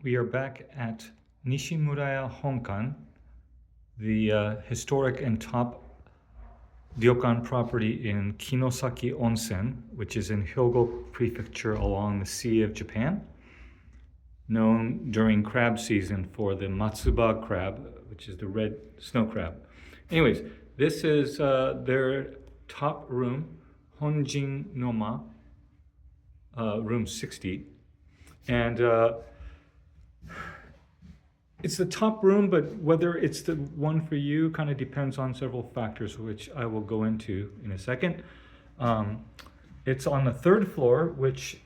We are back at Nishimuraya Honkan, the historic and top Ryokan property in Kinosaki Onsen, which is in Hyogo Prefecture along the Sea of Japan, known during crab season for the matsuba crab, which is the red snow crab. Anyways, this is their top room, Honjin No Ma, room 60. And it's the top room, but whether it's the one for you kind of depends on several factors, which I will go into in a second. It's on the third floor, which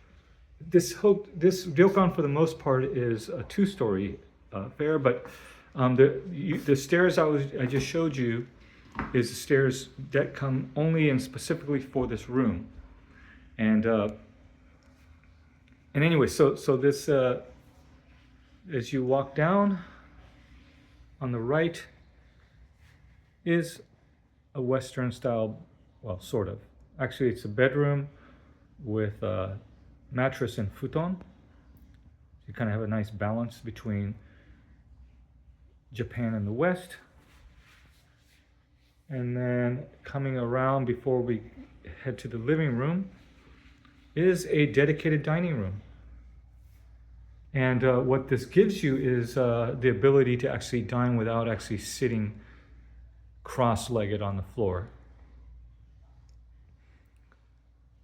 this ryokan for the most part is a two-story affair, but the stairs I just showed you is the stairs that come only and specifically for this room. And anyway, so this as you walk down, on the right is a Western style, well, sort of. Actually, it's a bedroom with a mattress and futon. You kind of have a nice balance between Japan and the West. And then coming around before we head to the living room is a dedicated dining room. And what this gives you is the ability to actually dine without actually sitting cross-legged on the floor.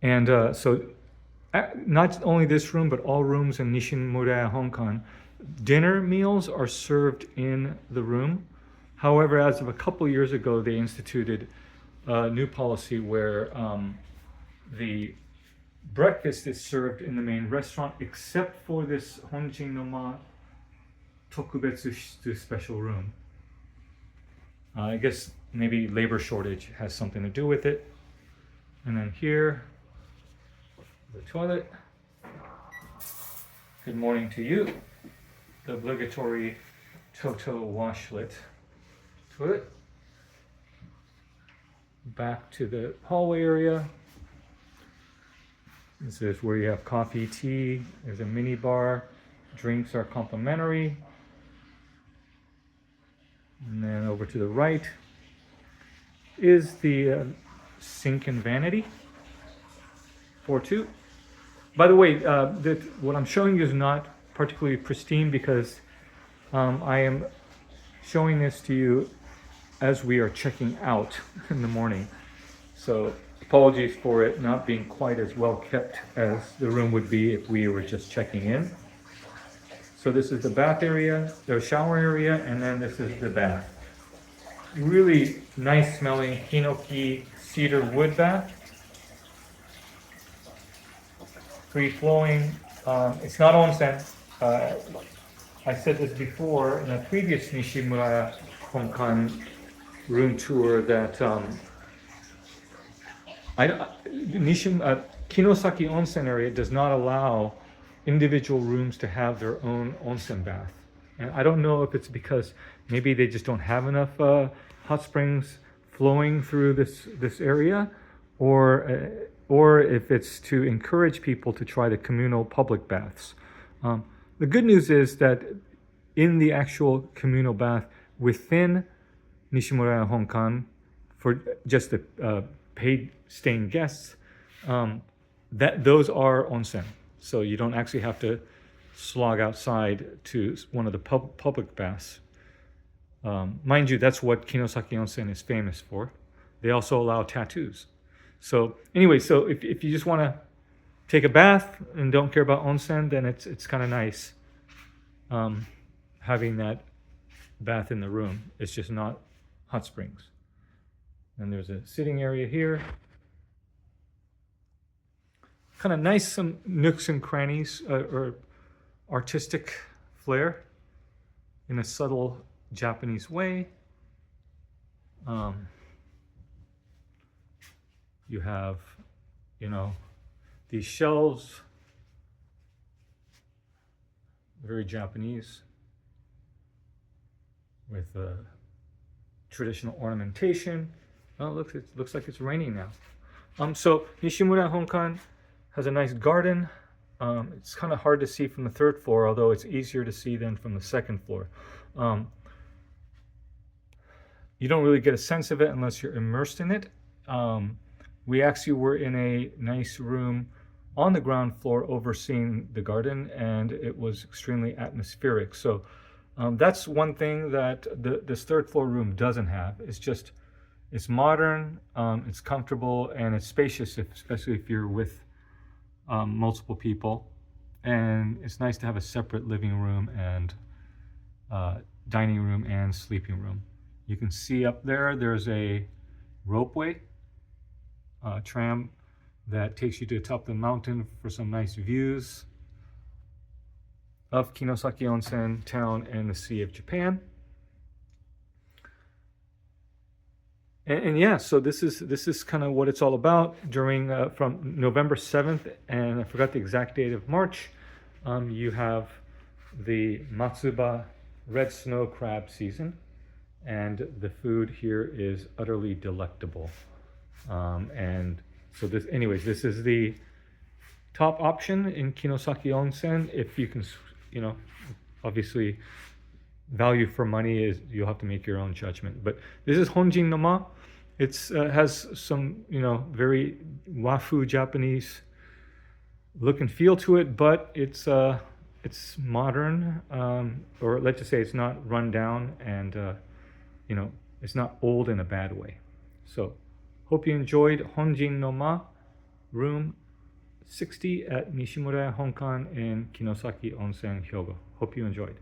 And so not only this room, but all rooms in Nishimuraya Honkan, dinner meals are served in the room. However, as of a couple years ago, they instituted a new policy where the breakfast is served in the main restaurant, except for this Honjin No Ma Tokubetsu Shitsu special room. I guess maybe labor shortage has something to do with it. And then here, the toilet. Good morning to you. The obligatory Toto washlet toilet. Back to the hallway area. This is where you have coffee, tea. There's a mini bar. Drinks are complimentary. And then over to the right is the sink and vanity for two. By the way, what I'm showing you is not particularly pristine because I am showing this to you as we are checking out in the morning. So apologies for it not being quite as well kept as the room would be if we were just checking in. So this is the bath area, the shower area, and then this is the bath. Really nice smelling hinoki cedar wood bath. Free flowing. It's not onsen. I said this before in a previous Nishimuraya Honkan room tour that Kinosaki Onsen area does not allow individual rooms to have their own onsen bath. And I don't know if it's because maybe they just don't have enough hot springs flowing through this area, or if it's to encourage people to try the communal public baths. The good news is that in the actual communal bath within Nishimuraya Honkan, for just the paid staying guests, that those are onsen. So you don't actually have to slog outside to one of the public baths. Mind you, that's what Kinosaki Onsen is famous for. They also allow tattoos. So anyway, so if you just want to take a bath and don't care about onsen, then it's kind of nice having that bath in the room. It's just not hot springs. And there's a sitting area here. Kind of nice, some nooks and crannies or artistic flair in a subtle Japanese way. You have, these shelves, very Japanese, with traditional ornamentation. Oh, look, it looks like it's raining now. So Nishimuraya Honkan has a nice garden. It's kind of hard to see from the third floor, although it's easier to see than from the second floor. You don't really get a sense of it unless you're immersed in it. We actually were in a nice room on the ground floor overseeing the garden, and it was extremely atmospheric. So that's one thing that this third floor room doesn't have. It's modern, it's comfortable, and it's spacious, especially if you're with multiple people. And it's nice to have a separate living room and dining room and sleeping room. You can see up there, there's a ropeway, tram that takes you to the top of the mountain for some nice views of Kinosaki Onsen town and the Sea of Japan. And yeah, so this is kind of what it's all about during from November 7th, and I forgot the exact date of March. You have the Matsuba red snow crab season, and the food here is utterly delectable. And so this is the top option in Kinosaki Onsen. If you can, obviously value for money is, you'll have to make your own judgment. But this is Honjin No Ma. It's has some very wafu Japanese look and feel to it, but it's modern, or let's just say it's not run down, and it's not old in a bad way. So hope you enjoyed Honjin No Ma, room 60 at Nishimuraya Honkan in Kinosaki Onsen, Hyogo. Hope you enjoyed.